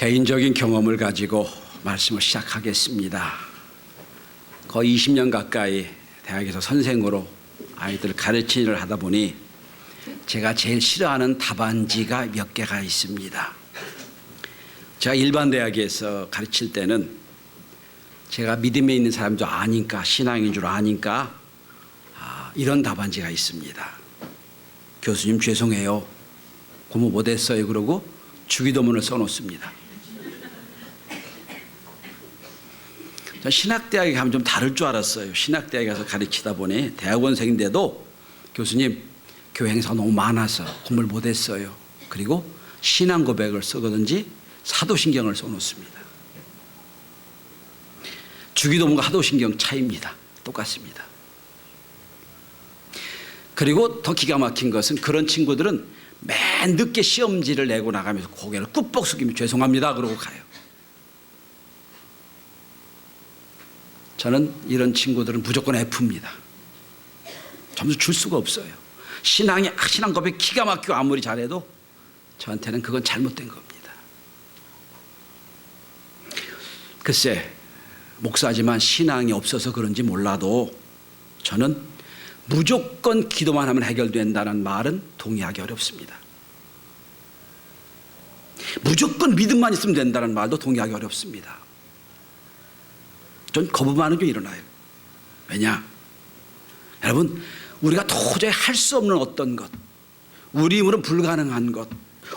개인적인 경험을 가지고 말씀을 시작하겠습니다. 거의 20년 가까이 대학에서 선생으로 아이들을 가르치는 일을 하다 보니 제가 제일 싫어하는 답안지가 몇 개가 있습니다. 제가 일반 대학에서 가르칠 때는 제가 믿음에 있는 사람도 아니까, 신앙인 줄 아니까 이런 답안지가 있습니다. 교수님 죄송해요, 공부 못했어요. 그러고 주기도문을 써놓습니다. 전 신학대학에 가면 좀 다를 줄 알았어요. 신학대학에 가서 가르치다 보니 대학원생인데도 교수님 교회 행사가 너무 많아서 공부를 못했어요. 그리고 신앙 고백을 쓰거든지 사도신경을 써놓습니다. 주기도문과 사도신경 차이입니다. 똑같습니다. 그리고 더 기가 막힌 것은 그런 친구들은 맨 늦게 시험지를 내고 나가면서 고개를 꾹뻑 숙이며 죄송합니다 그러고 가요. 저는 이런 친구들은 무조건 F입니다. 점수 줄 수가 없어요. 신앙 고백 기가 막히고 아무리 잘해도 저한테는 그건 잘못된 겁니다. 글쎄, 목사지만 신앙이 없어서 그런지 몰라도 저는 무조건 기도만 하면 해결된다는 말은 동의하기 어렵습니다. 무조건 믿음만 있으면 된다는 말도 동의하기 어렵습니다. 전 거부반응이 좀 일어나요. 왜냐? 여러분, 우리가 도저히 할 수 없는 어떤 것, 우리 힘으로 불가능한 것,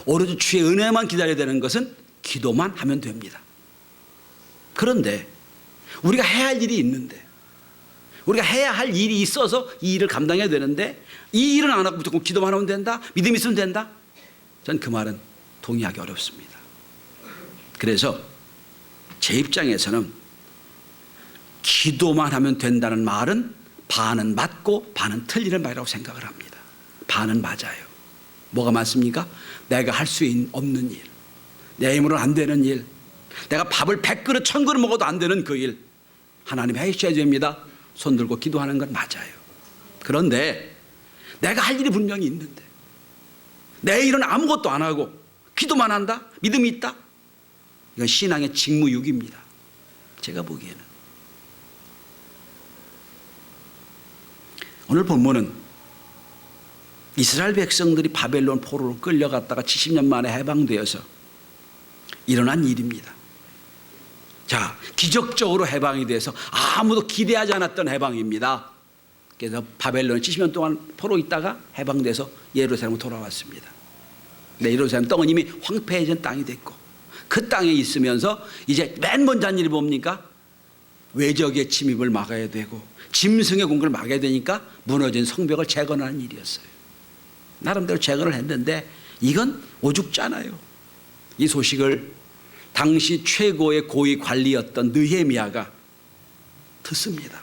오로지 주의 은혜만 기다려야 되는 것은 기도만 하면 됩니다. 그런데 우리가 해야 할 일이 있는데, 우리가 해야 할 일이 있어서 이 일을 감당해야 되는데 이 일은 안 하고 무조건 기도만 하면 된다? 믿음 있으면 된다? 전 그 말은 동의하기 어렵습니다. 그래서 제 입장에서는 기도만 하면 된다는 말은 반은 맞고 반은 틀리는 말이라고 생각을 합니다. 반은 맞아요. 뭐가 맞습니까? 내가 할 수 없는 일, 내 힘으로는 안 되는 일, 내가 밥을 100그릇 1000그릇 먹어도 안 되는 그 일, 하나님 해주셔야 됩니다. 손 들고 기도하는 건 맞아요. 그런데 내가 할 일이 분명히 있는데 내 일은 아무것도 안 하고 기도만 한다? 믿음이 있다? 이건 신앙의 직무유기입니다. 제가 보기에는. 오늘 본문은 이스라엘 백성들이 바벨론 포로로 끌려갔다가 70년 만에 해방되어서 일어난 일입니다. 자, 기적적으로 해방이 돼서 아무도 기대하지 않았던 해방입니다. 그래서 바벨론 70년 동안 포로 있다가 해방돼서 예루살렘으로 돌아왔습니다. 네, 예루살렘 땅은 이미 황폐해진 땅이 됐고 그 땅에 있으면서 이제 맨 먼저 한 일이 뭡니까? 외적의 침입을 막아야 되고 짐승의 공격을 막아야 되니까 무너진 성벽을 재건하는 일이었어요. 나름대로 재건을 했는데 이건 오죽잖아요. 이 소식을 당시 최고의 고위 관리였던 느헤미야가 듣습니다.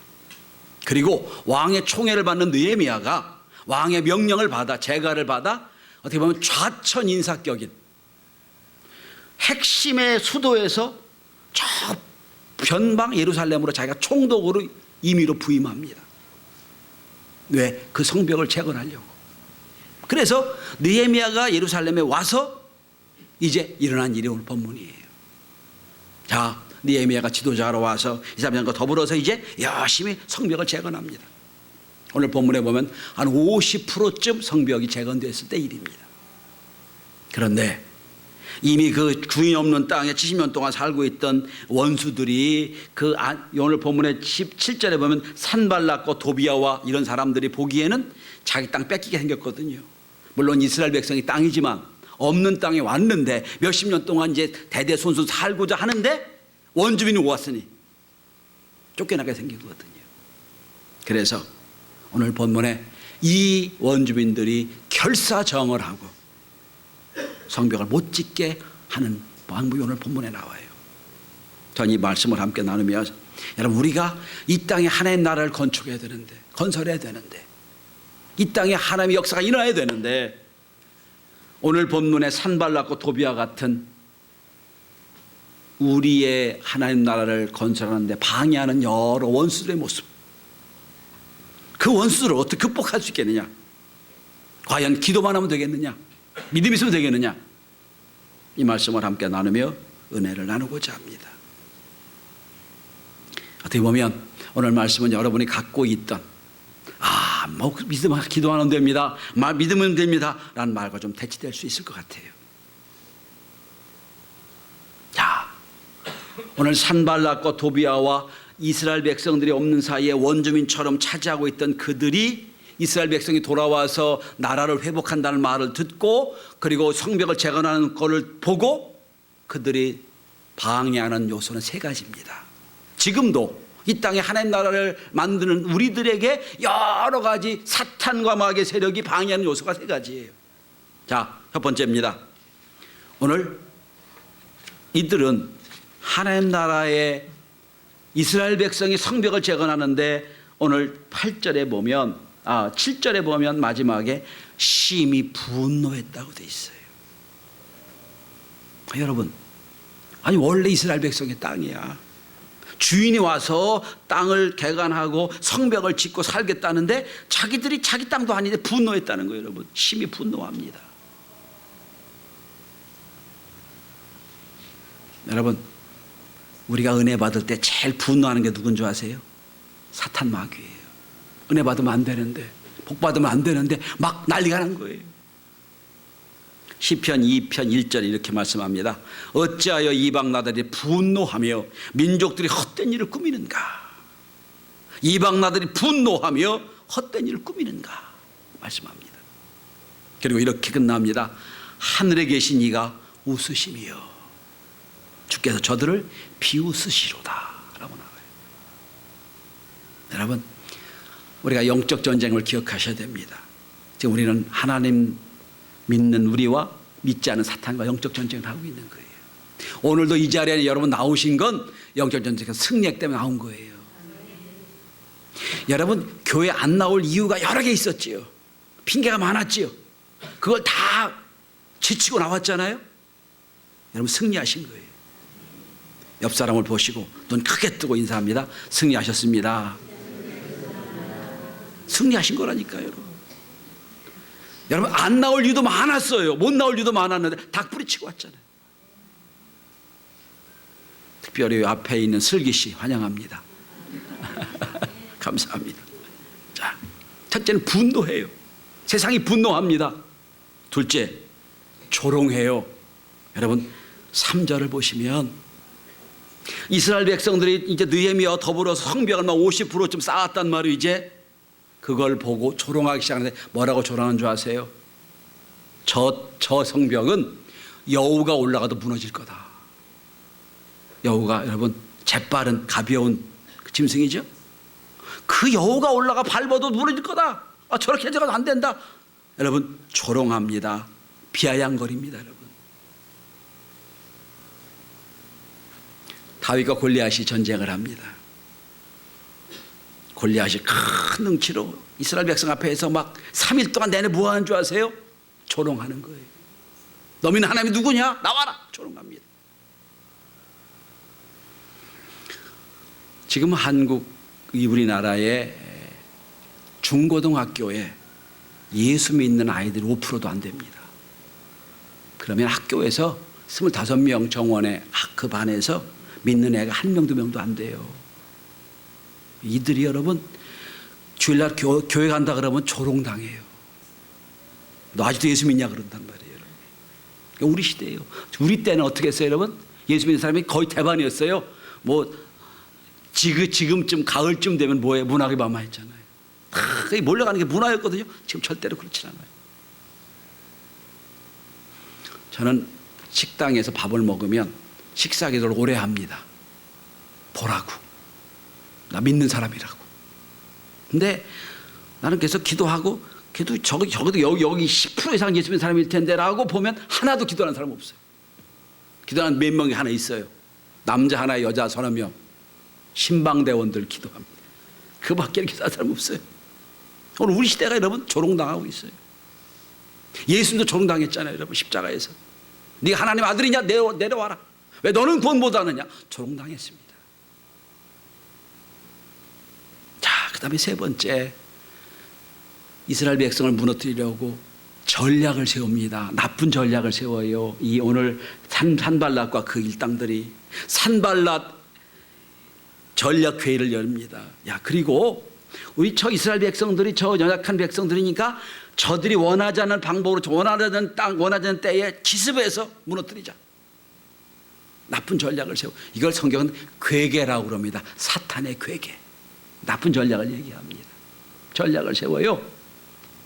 그리고 왕의 총애를 받는 느헤미야가 왕의 명령을 받아 제가를 받아 어떻게 보면 좌천인사격인 핵심의 수도에서 저 변방 예루살렘으로 자기가 총독으로 임의로 부임합니다. 왜? 그 성벽을 재건하려고. 그래서 느헤미야가 예루살렘에 와서 이제 일어난 일이 오늘 본문이에요. 자, 느헤미야가 지도자로 와서 이 사람들과 더불어서 이제 열심히 성벽을 재건합니다. 오늘 본문에 보면 한 50%쯤 성벽이 재건됐을 때 일입니다. 그런데 이미 그 주인 없는 땅에 70년 동안 살고 있던 원수들이 오늘 본문의 17절에 보면 산발락과 도비아와 이런 사람들이 보기에는 자기 땅 뺏기게 생겼거든요. 물론 이스라엘 백성이 땅이지만 없는 땅에 왔는데 몇십 년 동안 이제 대대손손 살고자 하는데 원주민이 왔으니 쫓겨나게 생긴 거거든요. 그래서 오늘 본문에 이 원주민들이 결사정을 하고 성벽을 못 짓게 하는 방법이 오늘 본문에 나와요. 전 이 말씀을 함께 나누며 여러분, 우리가 이 땅에 하나님의 나라를 건축해야 되는데, 건설해야 되는데, 이 땅에 하나님의 역사가 일어나야 되는데 오늘 본문에 산발락과 도비아 같은 우리의 하나님 나라를 건설하는데 방해하는 여러 원수들의 모습, 그 원수들을 어떻게 극복할 수 있겠느냐? 과연 기도만 하면 되겠느냐? 믿음이 있으면 되겠느냐? 이 말씀을 함께 나누며 은혜를 나누고자 합니다. 어떻게 보면 오늘 말씀은 여러분이 갖고 있던 뭐 믿으면 기도하면 됩니다. 믿으면 됩니다. 라는 말과 좀 대치될 수 있을 것 같아요. 자, 오늘 산발락과 도비아와 이스라엘 백성들이 없는 사이에 원주민처럼 차지하고 있던 그들이 이스라엘 백성이 돌아와서 나라를 회복한다는 말을 듣고 그리고 성벽을 재건하는 것을 보고 그들이 방해하는 요소는 세 가지입니다. 지금도 이 땅에 하나님 나라를 만드는 우리들에게 여러 가지 사탄과 마귀의 세력이 방해하는 요소가 세 가지예요. 자, 첫 번째입니다. 오늘 이들은 하나님 나라의 이스라엘 백성이 성벽을 재건하는데 오늘 8절에 보면 7절에 보면 마지막에 심히 분노했다고 돼 있어요. 여러분, 아니 원래 이스라엘 백성의 땅이야. 주인이 와서 땅을 개간하고 성벽을 짓고 살겠다는데 자기들이 자기 땅도 아닌데 분노했다는 거예요. 여러분, 심히 분노합니다. 여러분, 우리가 은혜 받을 때 제일 분노하는 게 누군 줄 아세요? 사탄 마귀예요. 은혜 받으면 안 되는데, 복 받으면 안 되는데 막 난리가 난 거예요. 시편 2편 1절에 이렇게 말씀합니다. 어찌하여 이방 나라들이 분노하며 민족들이 헛된 일을 꾸미는가? 이방 나라들이 분노하며 헛된 일을 꾸미는가? 말씀합니다. 그리고 이렇게 끝납니다. 하늘에 계신 이가 웃으시며 주께서 저들을 비웃으시로다 라고 나와요. 여러분, 우리가 영적 전쟁을 기억하셔야 됩니다. 지금 우리는 하나님 믿는 우리와 믿지 않은 사탄과 영적 전쟁을 하고 있는 거예요. 오늘도 이 자리에 여러분 나오신 건 영적 전쟁에서 승리 때문에 나온 거예요. 여러분, 교회 안 나올 이유가 여러 개 있었지요. 핑계가 많았지요. 그걸 다 지치고 나왔잖아요. 여러분, 승리하신 거예요. 옆 사람을 보시고 눈 크게 뜨고 인사합니다. 승리하셨습니다. 승리하신 거라니까요, 여러분. 여러분, 안 나올 이유도 많았어요. 못 나올 이유도 많았는데 닭불이 치고 왔잖아요. 특별히 앞에 있는 슬기 씨 환영합니다. 감사합니다. 자, 첫째는 분노해요. 세상이 분노합니다. 둘째, 조롱해요. 여러분, 3절을 보시면 이스라엘 백성들이 이제 느헤미야와 더불어서 성벽을 막 50%쯤 쌓았단 말이에요. 이제 그걸 보고 조롱하기 시작하는데 뭐라고 조롱하는 줄 아세요? 저 성벽은 여우가 올라가도 무너질 거다. 여우가 여러분 재빠른 가벼운 짐승이죠. 그 여우가 올라가 밟아도 무너질 거다. 저렇게 해서는 안 된다. 여러분, 조롱합니다. 비아냥거립니다. 여러분, 다윗과 골리앗이 전쟁을 합니다. 골리앗이 큰 능치로 이스라엘 백성 앞에서 막 3일 동안 내내 뭐 하는 줄 아세요? 조롱하는 거예요. 너희는 하나님이 누구냐? 나와라! 조롱합니다. 지금 한국, 우리나라의 중고등학교에 예수 믿는 아이들이 5%도 안 됩니다. 그러면 학교에서 25명 정원의 그 반에서 믿는 애가 1명, 2명도 안 돼요. 이들이 여러분 주일날 교회 간다 그러면 조롱당해요. 너 아직도 예수 믿냐 그런단 말이에요. 여러분. 우리 시대예요. 우리 때는 어떻게 했어요, 여러분? 예수 믿는 사람이 거의 대반이었어요. 뭐 지금쯤 가을쯤 되면 뭐예요? 문학의 밤 했잖아요. 거기 몰려가는 게 문화였거든요. 지금 절대로 그렇지 않아요. 저는 식당에서 밥을 먹으면 식사 기도를 오래 합니다. 보라고. 나 믿는 사람이라고. 근데 나는 계속 기도하고 그래도 적어도 여기 10% 이상 예수 믿는 사람일 텐데 라고 보면 하나도 기도하는 사람 없어요. 기도하는 몇 명이 하나 있어요. 남자 하나, 여자 서너 명. 신방대원들 기도합니다. 그 밖에 기도하는 사람 없어요. 오늘 우리 시대가 여러분 조롱당하고 있어요. 예수님도 조롱당했잖아요, 여러분. 십자가에서. 네가 하나님 아들이냐? 내려와라. 왜 너는 구원 못하느냐? 조롱당했습니다. 자, 그 다음에 세 번째, 이스라엘 백성을 무너뜨리려고 전략을 세웁니다. 나쁜 전략을 세워요. 이 오늘 산발랏과 그 일당들이 산발랏 전략회의를 열립니다. 야, 그리고 우리 저 이스라엘 백성들이 저 연약한 백성들이니까 저들이 원하지 않는 방법으로 원하지 않는 땅, 원하지 않는 때에 기습해서 무너뜨리자. 나쁜 전략을 세워. 이걸 성경은 괴계라고 그럽니다. 사탄의 괴계. 나쁜 전략을 얘기합니다. 전략을 세워요.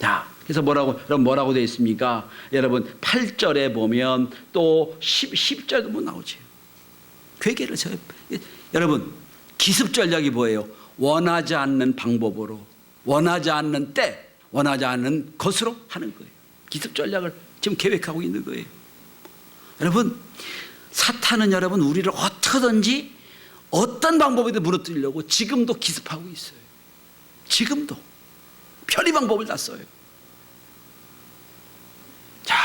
자, 그래서 뭐라고 되어 있습니까? 여러분 8절에 보면 또 10절도 뭐 나오죠. 괴계를 세워요. 여러분 기습 전략이 뭐예요? 원하지 않는 방법으로, 원하지 않는 때, 원하지 않는 것으로 하는 거예요. 기습 전략을 지금 계획하고 있는 거예요. 여러분 사탄은 여러분 우리를 어떻게든지 어떤 방법이든 무너뜨리려고 지금도 기습하고 있어요. 지금도 편의 방법을 다 써요. 자,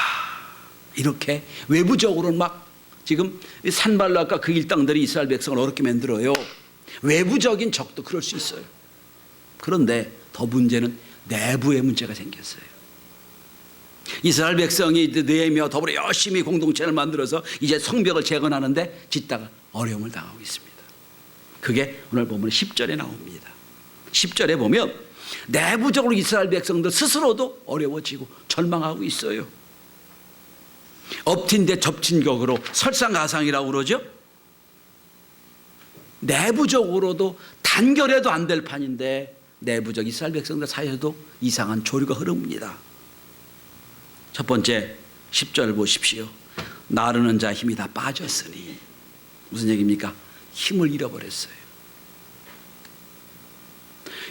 이렇게 외부적으로는 막 지금 산발랏과 그 일당들이 이스라엘 백성을 어렵게 만들어요. 외부적인 적도 그럴 수 있어요. 그런데 더 문제는 내부의 문제가 생겼어요. 이스라엘 백성이 느헤미야와 더불어 열심히 공동체를 만들어서 이제 성벽을 재건하는데 짓다가 어려움을 당하고 있습니다. 그게 오늘 보면 10절에 나옵니다. 10절에 보면 내부적으로 이스라엘 백성들 스스로도 어려워지고 절망하고 있어요. 엎친 데 접친 격으로 설상가상이라고 그러죠. 내부적으로도 단결해도 안 될 판인데 내부적 이스라엘 백성들 사이에도 이상한 조류가 흐릅니다. 첫 번째 10절 보십시오. 나르는 자 힘이 다 빠졌으니. 무슨 얘기입니까? 힘을 잃어버렸어요.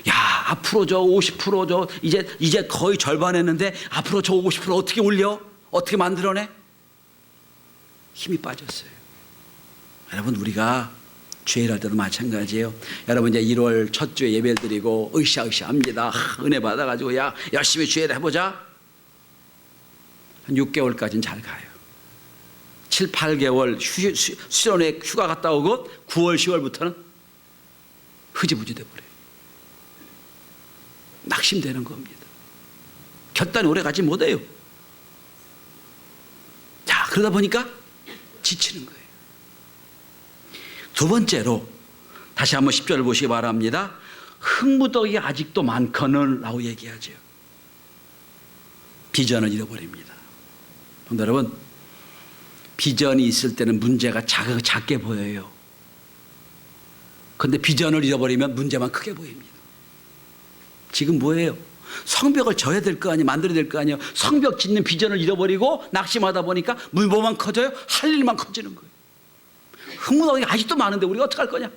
야, 앞으로 저 50% 저 이제 거의 절반 했는데 앞으로 저 50% 어떻게 올려? 어떻게 만들어내? 힘이 빠졌어요. 여러분 우리가 주일할 때도 마찬가지예요. 여러분 이제 1월 첫 주에 예배를 드리고 으쌰으쌰합니다. 은혜 받아가지고 야 열심히 주일을 해보자. 한 6개월까지는 잘 가요. 7, 8개월 수련회 휴가 갔다 오고 9월, 10월부터는 흐지부지 돼버려요. 낙심되는 겁니다. 결단이 오래 가지 못해요. 자, 그러다 보니까 지치는 거예요. 두 번째로 다시 한번 10절을 보시기 바랍니다. 흙무더기 아직도 많거늘 라고 얘기하죠. 비전을 잃어버립니다. 여러분 비전이 있을 때는 문제가 작게 보여요. 그런데 비전을 잃어버리면 문제만 크게 보입니다. 지금 뭐예요? 성벽을 져야 될 거 아니에요. 만들어야 될 거 아니에요. 성벽 짓는 비전을 잃어버리고 낙심하다 보니까 뭐만 커져요? 할 일만 커지는 거예요. 흙무더기가 아직도 많은데 우리가 어떡할 거냐?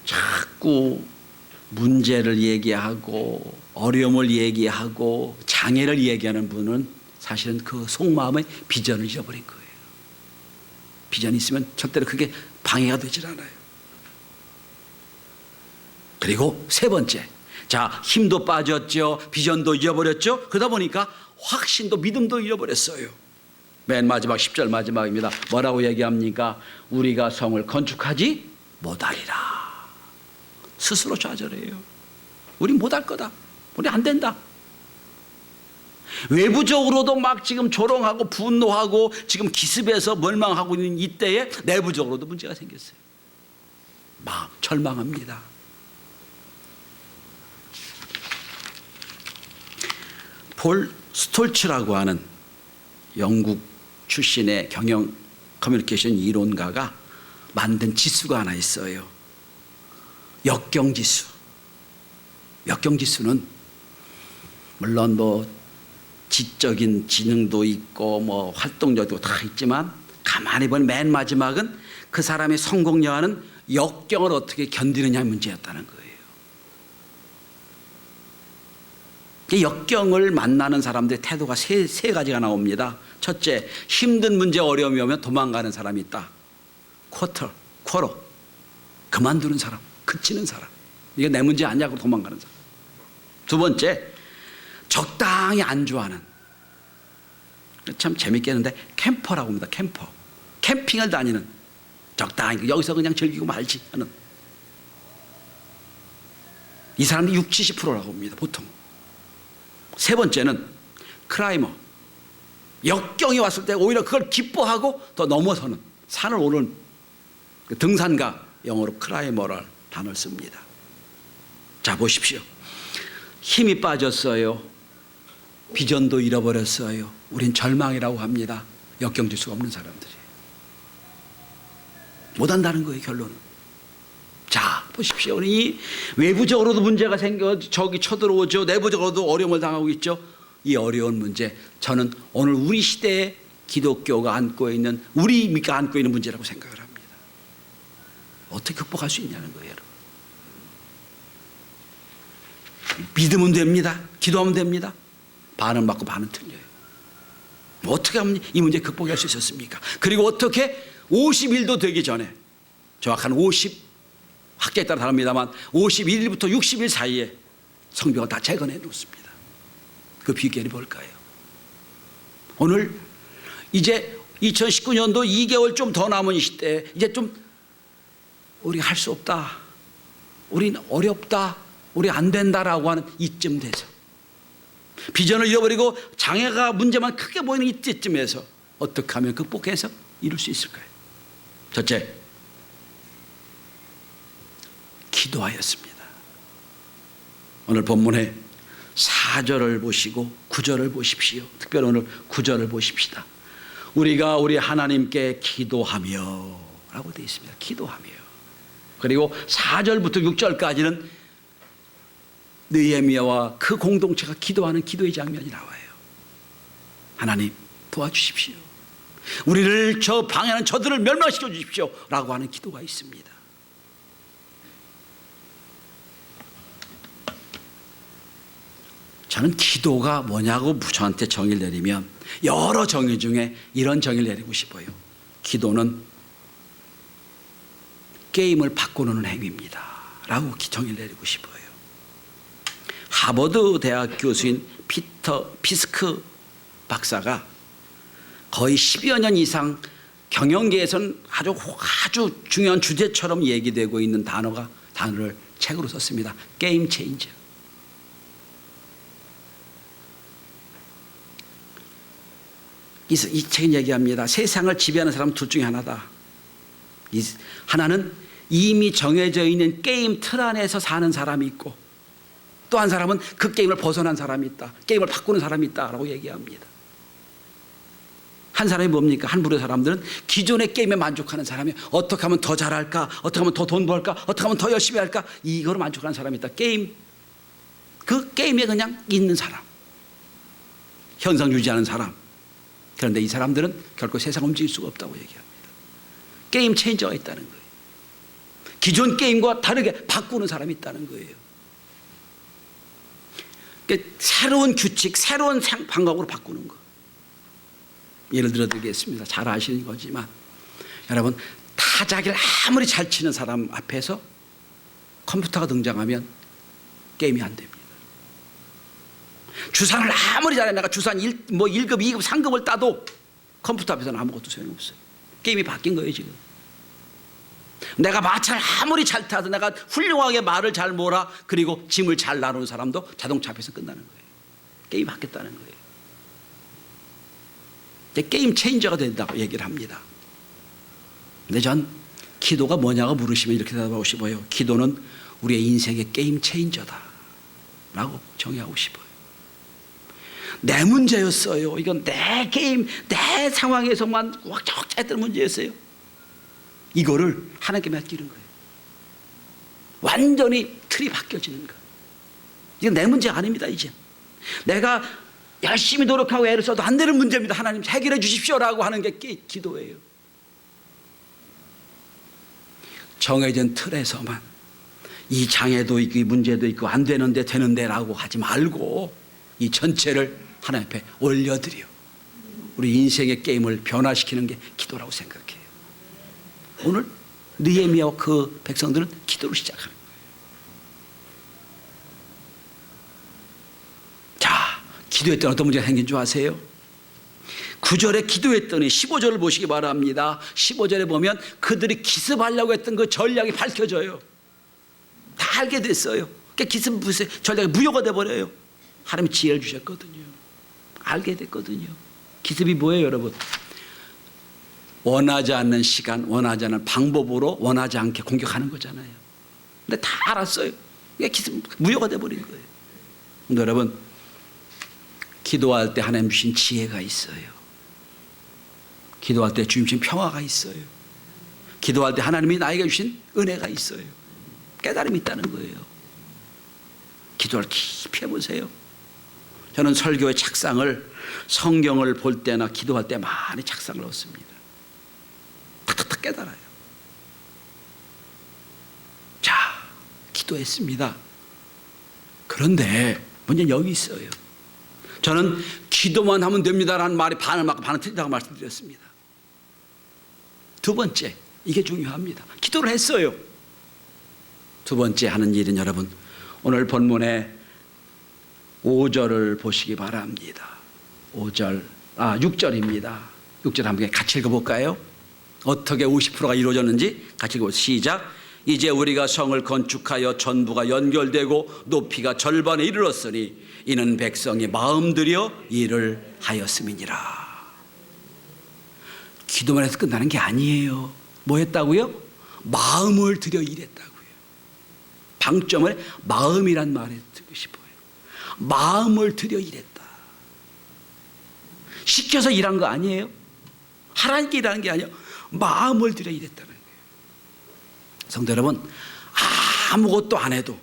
자꾸 문제를 얘기하고 어려움을 얘기하고 장애를 얘기하는 분은 사실은 그 속마음의 비전을 잃어버린 거예요. 비전이 있으면 절대로 그게 방해가 되질 않아요. 그리고 세 번째, 자, 힘도 빠졌죠. 비전도 잃어버렸죠. 그러다 보니까 확신도 믿음도 잃어버렸어요. 맨 마지막 10절 마지막입니다. 뭐라고 얘기합니까? 우리가 성을 건축하지 못하리라. 스스로 좌절해요. 우리 못할 거다. 우리 안 된다. 외부적으로도 막 지금 조롱하고 분노하고 지금 기습해서 멸망하고 있는 이때에 내부적으로도 문제가 생겼어요. 막 절망합니다. 폴 스톨츠라고 하는 영국 출신의 경영 커뮤니케이션 이론가가 만든 지수가 하나 있어요. 역경지수. 역경지수는 물론 뭐 지적인 지능도 있고 뭐 활동력도 다 있지만 가만히 보면 맨 마지막은 그 사람의 성공 여하는 역경을 어떻게 견디느냐의 문제였다는 거예요. 역경을 만나는 사람들의 태도가 세 가지가 나옵니다. 첫째, 힘든 문제 어려움이 오면 도망가는 사람이 있다. 쿼터, 그만두는 사람, 그치는 사람. 이게 내 문제 아니냐고 도망가는 사람. 두 번째, 적당히 안주하는. 참 재밌겠는데 캠퍼라고 합니다. 캠퍼. 캠핑을 다니는. 적당히 여기서 그냥 즐기고 말지 하는. 이 사람이 60, 70%라고 봅니다. 보통. 세 번째는 클라이머. 역경이 왔을 때 오히려 그걸 기뻐하고 더 넘어서는, 산을 오르는 그 등산가, 영어로 클라이머라는 단어를 씁니다. 자, 보십시오. 힘이 빠졌어요. 비전도 잃어버렸어요. 우린 절망이라고 합니다. 역경질 수가 없는 사람들이에요. 못한다는 거예요, 결론은. 자, 보십시오. 우리 외부적으로도 문제가 생겨 저기 쳐들어오죠. 내부적으로도 어려움을 당하고 있죠. 이 어려운 문제, 저는 오늘 우리 시대에 기독교가 안고 있는, 우리가 안고 있는 문제라고 생각을 합니다. 어떻게 극복할 수 있냐는 거예요, 여러분. 믿으면 됩니다. 기도하면 됩니다. 반은 맞고 반은 틀려요. 어떻게 하면 이 문제 극복할 수 있었습니까? 그리고 어떻게 50일도 되기 전에, 정확한 학자에 따라 다릅니다만 51일부터 60일 사이에 성벽을 다 재건해 놓습니다. 그 비결이 뭘까요? 오늘 이제 2019년도 2개월 좀 더 남은 이 시대에 이제 좀 우리가 할 수 없다, 우린 어렵다, 우리 안 된다라고 하는 이쯤 돼서, 비전을 잃어버리고 장애가 문제만 크게 보이는 이때쯤에서 어떻게 하면 극복해서 이룰 수 있을까요? 첫째, 기도하였습니다. 오늘 본문에 4절을 보시고 9절을 보십시오. 특별히 오늘 9절을 보십시다. 우리가 우리 하나님께 기도하며 라고 되어 있습니다. 기도하며. 그리고 4절부터 6절까지는 느헤미야와 그 공동체가 기도하는 기도의 장면이 나와요. 하나님 도와주십시오. 우리를 저 방해하는 저들을 멸망시켜 주십시오 라고 하는 기도가 있습니다. 저는 기도가 뭐냐고 저한테 정의를 내리면 여러 정의 중에 이런 정의를 내리고 싶어요. 기도는 게임을 바꾸는 행위입니다 라고 정의를 내리고 싶어요. 하버드 대학 교수인 피터 피스크 박사가 거의 10여 년 이상 경영계에서는 아주 중요한 주제처럼 얘기되고 있는 단어를 책으로 썼습니다. 게임 체인저. 이 책은 얘기합니다. 세상을 지배하는 사람은 둘 중에 하나다. 하나는 이미 정해져 있는 게임 틀 안에서 사는 사람이 있고, 또 한 사람은 그 게임을 벗어난 사람이 있다. 게임을 바꾸는 사람이 있다라고 얘기합니다. 한 사람이 뭡니까? 한 부류의 사람들은 기존의 게임에 만족하는 사람이, 어떻게 하면 더 잘할까? 어떻게 하면 더 돈 벌까? 어떻게 하면 더 열심히 할까? 이거로 만족하는 사람이 있다. 그 게임에 그냥 있는 사람, 현상 유지하는 사람. 그런데 이 사람들은 결코 세상 움직일 수가 없다고 얘기합니다. 게임 체인저가 있다는 거예요. 기존 게임과 다르게 바꾸는 사람이 있다는 거예요. 그러니까 새로운 규칙, 새로운 방법으로 바꾸는 거. 예를 들어 드리겠습니다. 잘 아시는 거지만, 여러분, 타자기를 아무리 잘 치는 사람 앞에서 컴퓨터가 등장하면 게임이 안 됩니다. 주산을 아무리 잘해, 내가 주산 1급, 2급, 3급을 따도 컴퓨터 앞에서는 아무것도 소용없어요. 게임이 바뀐 거예요, 지금. 내가 마차를 아무리 잘 타도, 내가 훌륭하게 말을 잘 몰아, 그리고 짐을 잘 나누는 사람도 자동차 앞에서 끝나는 거예요. 게임이 바뀌었다는 거예요. 게임 체인저가 된다고 얘기를 합니다. 근데 전 기도가 뭐냐고 물으시면 이렇게 대답하고 싶어요. 기도는 우리의 인생의 게임 체인저다 라고 정의하고 싶어요. 내 문제였어요. 이건 내 게임, 내 상황에서만 왁자왁자했던 문제였어요. 이거를 하나님께 맡기는 거예요. 완전히 틀이 바뀌어지는 거예요. 이건 내 문제가 아닙니다. 이제 내가 열심히 노력하고 애를 써도 안 되는 문제입니다. 하나님 해결해 주십시오라고 하는 게 기도예요. 정해진 틀에서만 이 장애도 있고 이 문제도 있고 안 되는데 되는데라고 하지 말고 이 전체를 하나님 앞에 올려드려 우리 인생의 게임을 변화시키는 게 기도라고 생각해요. 오늘 느헤미야와 그 백성들은 기도를 시작하는 거예요. 자, 기도했더니 어떤 문제가 생긴 줄 아세요? 9절에 기도했더니 15절을 보시기 바랍니다. 15절에 보면 그들이 기습하려고 했던 그 전략이 밝혀져요. 다 알게 됐어요. 그러니까 기습 전략이 무효가 돼버려요. 하나님이 지혜를 주셨거든요. 알게 됐거든요. 기습이 뭐예요, 여러분? 원하지 않는 시간, 원하지 않는 방법으로 원하지 않게 공격하는 거잖아요. 근데 다 알았어요. 그러니까 기습 무효가 돼버린 거예요. 근데 여러분, 기도할 때 하나님 주신 지혜가 있어요. 기도할 때 주신 평화가 있어요. 기도할 때 하나님이 나에게 주신 은혜가 있어요. 깨달음이 있다는 거예요. 기도를 깊이 해보세요. 저는 설교의 착상을 성경을 볼 때나 기도할 때 많이 착상을 얻습니다. 탁탁탁 깨달아요. 자, 기도했습니다. 그런데 문제는 여기 있어요. 저는 기도만 하면 됩니다라는 말이 반을 맞고 반을 틀리다고 말씀드렸습니다. 두 번째, 이게 중요합니다. 기도를 했어요. 두 번째 하는 일은 여러분, 오늘 본문의 5절을 보시기 바랍니다. 6절입니다. 6절 한번 같이 읽어볼까요? 어떻게 50%가 이루어졌는지 같이 읽어보세요. 시작. 이제 우리가 성을 건축하여 전부가 연결되고 높이가 절반에 이르렀으니 이는 백성이 마음 들여 일을 하였음이니라. 기도만 해서 끝나는 게 아니에요. 뭐 했다고요? 마음을 들여 일했다고요. 방점을 마음이란 말에 듣고 싶어요. 마음을 들여 일했다. 시켜서 일한 거 아니에요. 하나님께 일하는 게 아니에요. 마음을 들여 일했다는 거예요. 성도 여러분, 아무것도 안 해도,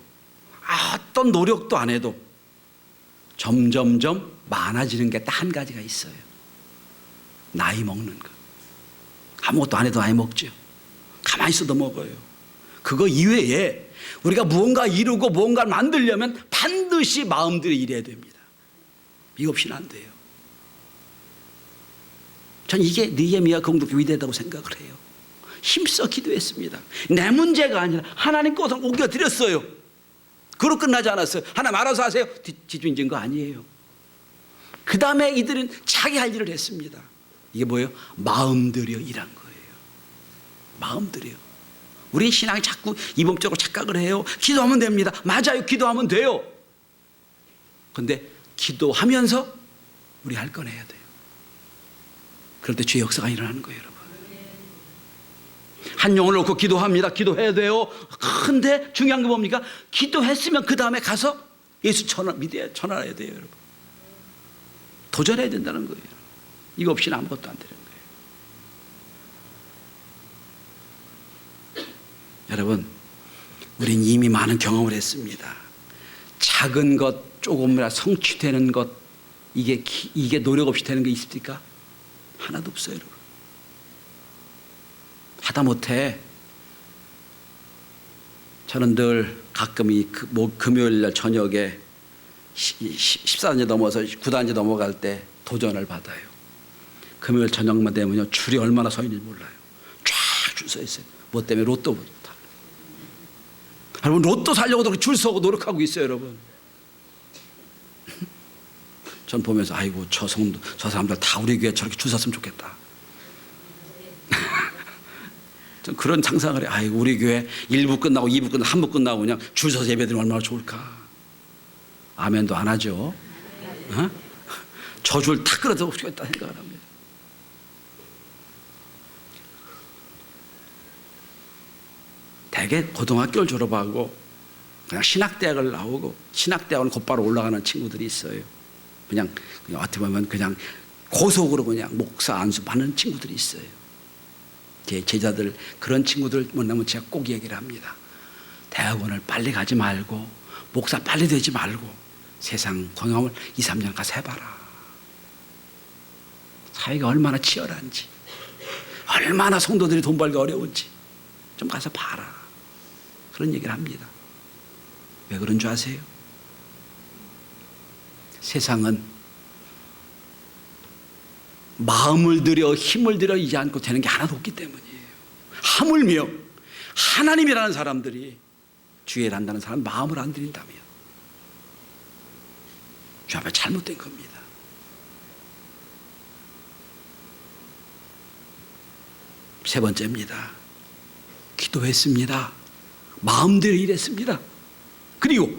어떤 노력도 안 해도 점점점 많아지는 게 딱 한 가지가 있어요. 나이 먹는 거. 아무것도 안 해도 나이 먹죠. 가만히 있어도 먹어요. 그거 이외에 우리가 무언가 이루고 무언가를 만들려면 반드시 마음들이 일해야 됩니다. 이거 없이는 안 돼요. 전 이게 느헤미야 공동체 위대하다고 생각을 해요. 힘써 기도했습니다. 내 문제가 아니라 하나님 것을 옮겨드렸어요. 그로 끝나지 않았어요. 하나님 알아서 하세요. 뒤집어진 거 아니에요. 그 다음에 이들은 자기 할 일을 했습니다. 이게 뭐예요? 마음 들여 일한 거예요. 마음 들여. 우리 신앙이 자꾸 이범적으로 착각을 해요. 기도하면 됩니다. 맞아요. 기도하면 돼요. 그런데 기도하면서 우리 할 건 해야 돼요. 그럴 때 주의 역사가 일어나는 거예요, 여러분. 한 영혼을 놓고 기도합니다. 기도해야 돼요. 근데 중요한 게 뭡니까? 기도했으면 그 다음에 가서 예수 전환해야 돼요, 여러분. 도전해야 된다는 거예요. 이거 없이는 아무것도 안 되는 거예요. 여러분, 우린 이미 많은 경험을 했습니다. 작은 것, 조금이라도 성취되는 것, 이게 노력 없이 되는 게 있습니까? 하나도 없어요, 여러분. 하다못해 저는 늘 가끔 금요일 날 저녁에 14단지 넘어서 9단지 넘어갈 때 도전을 받아요. 금요일 저녁만 되면요, 줄이 얼마나 서 있는지 몰라요. 쫙 줄 서 있어요. 뭐 때문에? 로또 타. 여러분, 로또 살려고도 줄 서고 노력하고 있어요, 여러분. 전 보면서 아이고 저 사람들 다 우리 교회 저렇게 줄 섰으면 좋겠다. 전 그런 상상을 해요. 아이고 우리 교회 1부 끝나고 2부 끝나고 3부 끝나고 그냥 줄 서서 예배드리면 얼마나 좋을까. 아멘도 안 하죠. 어? 저 줄 탁 끌어서 좋겠다 생각을 합니다. 대개 고등학교를 졸업하고 그냥 신학대학을 나오고 신학대학은 곧바로 올라가는 친구들이 있어요. 그냥 어떻게 보면 그냥 고속으로 그냥 목사 안수 받는 친구들이 있어요. 제 제자들 그런 친구들 만나면 제가 꼭 얘기를 합니다. 대학원을 빨리 가지 말고 목사 빨리 되지 말고 세상 경험을 2, 3년 가서 해봐라. 사회가 얼마나 치열한지, 얼마나 성도들이 돈 벌기 어려운지 좀 가서 봐라. 그런 얘기를 합니다. 왜 그런 줄 아세요? 세상은 마음을 들여 힘을 들이지 않고 되는 게 하나도 없기 때문이에요. 하물며 하나님이라는 사람들이 주의를 한다는 사람은 마음을 안 들인다면 주 앞에 잘못된 겁니다. 세 번째입니다. 기도했습니다. 마음대로 일했습니다. 그리고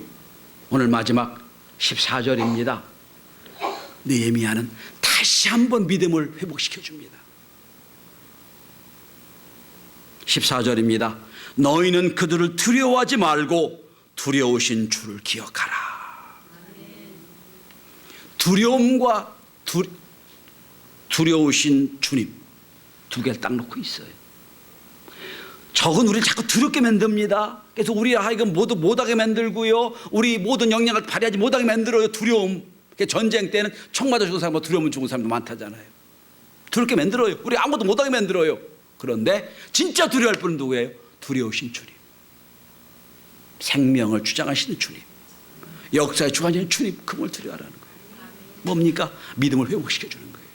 오늘 마지막 14절입니다. 느헤미야는 다시 한번 믿음을 회복시켜 줍니다. 14절입니다. 너희는 그들을 두려워하지 말고 두려우신 주를 기억하라. 두려움과 두려우신 주님 두 개를 딱 놓고 있어요. 적은 우리를 자꾸 두렵게 만듭니다. 그래서 우리 하여금 모두 못하게 만들고요, 우리 모든 역량을 발휘하지 못하게 만들어요. 두려움. 전쟁 때는 총 맞아 죽은 사람보다 두려움은 죽은 사람도 많다잖아요. 두렵게 만들어요. 우리 아무것도 못하게 만들어요. 그런데 진짜 두려워할 분은 누구예요? 두려우신 주님, 생명을 주장하시는 주님, 역사의 주관자인 주님, 그분을 두려워하라는 거예요. 뭡니까? 믿음을 회복시켜주는 거예요.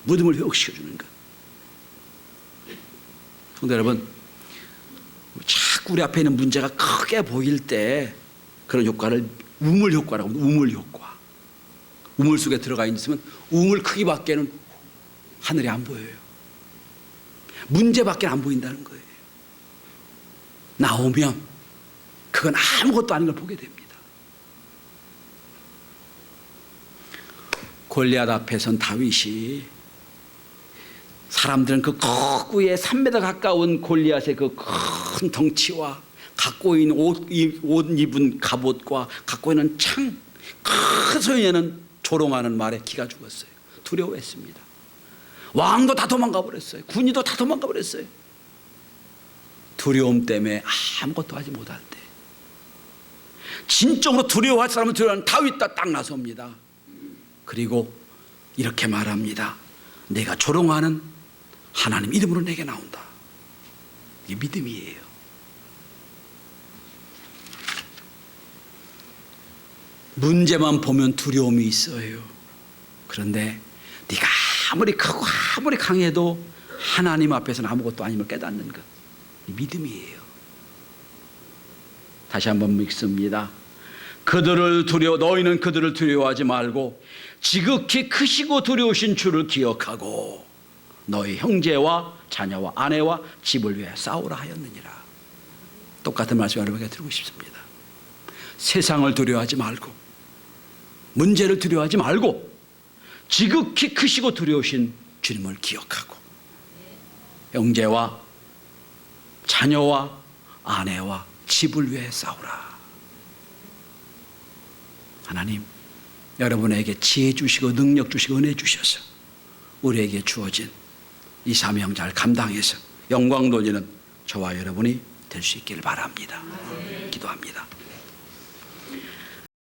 믿음을 회복시켜주는 것. 성도 여러분, 자꾸 우리 앞에 있는 문제가 크게 보일 때 그런 효과를 우물 효과라고 합니다. 우물 효과. 우물 속에 들어가 있으면 우물 크기밖에는 하늘이 안 보여요. 문제밖에 안 보인다는 거예요. 나오면 그건 아무것도 아닌 걸 보게 됩니다. 골리앗 앞에 선 다윗이, 사람들은 그 거구의 3m 가까운 골리앗의 그 큰 덩치와 갖고 있는 옷 입은 갑옷과 갖고 있는 창, 큰 소리내는 조롱하는 말에 기가 죽었어요. 두려워했습니다. 왕도 다 도망가 버렸어요. 군인도 다 도망가 버렸어요. 두려움 때문에 아무것도 하지 못할 때, 진정으로 두려워할 사람은 두려워하는 다윗 딱 나섭니다. 그리고 이렇게 말합니다. 내가 조롱하는 하나님 이름으로 내게 나온다. 이게 믿음이에요. 문제만 보면 두려움이 있어요. 그런데 네가 아무리 크고 아무리 강해도 하나님 앞에서는 아무것도 아님을 깨닫는 것, 이 믿음이에요. 다시 한번 읽습니다. 너희는 그들을 두려워하지 말고 지극히 크시고 두려우신 주를 기억하고 너희 형제와 자녀와 아내와 집을 위해 싸우라 하였느니라. 똑같은 말씀 여러분에게 드리고 싶습니다. 세상을 두려워하지 말고, 문제를 두려워하지 말고 지극히 크시고 두려우신 주님을 기억하고 형제와 자녀와 아내와 집을 위해 싸우라. 하나님, 여러분에게 지혜 주시고 능력 주시고 은혜 주셔서 우리에게 주어진 이 사명 잘 감당해서 영광 돌리는 저와 여러분이 될 수 있기를 바랍니다. 기도합니다.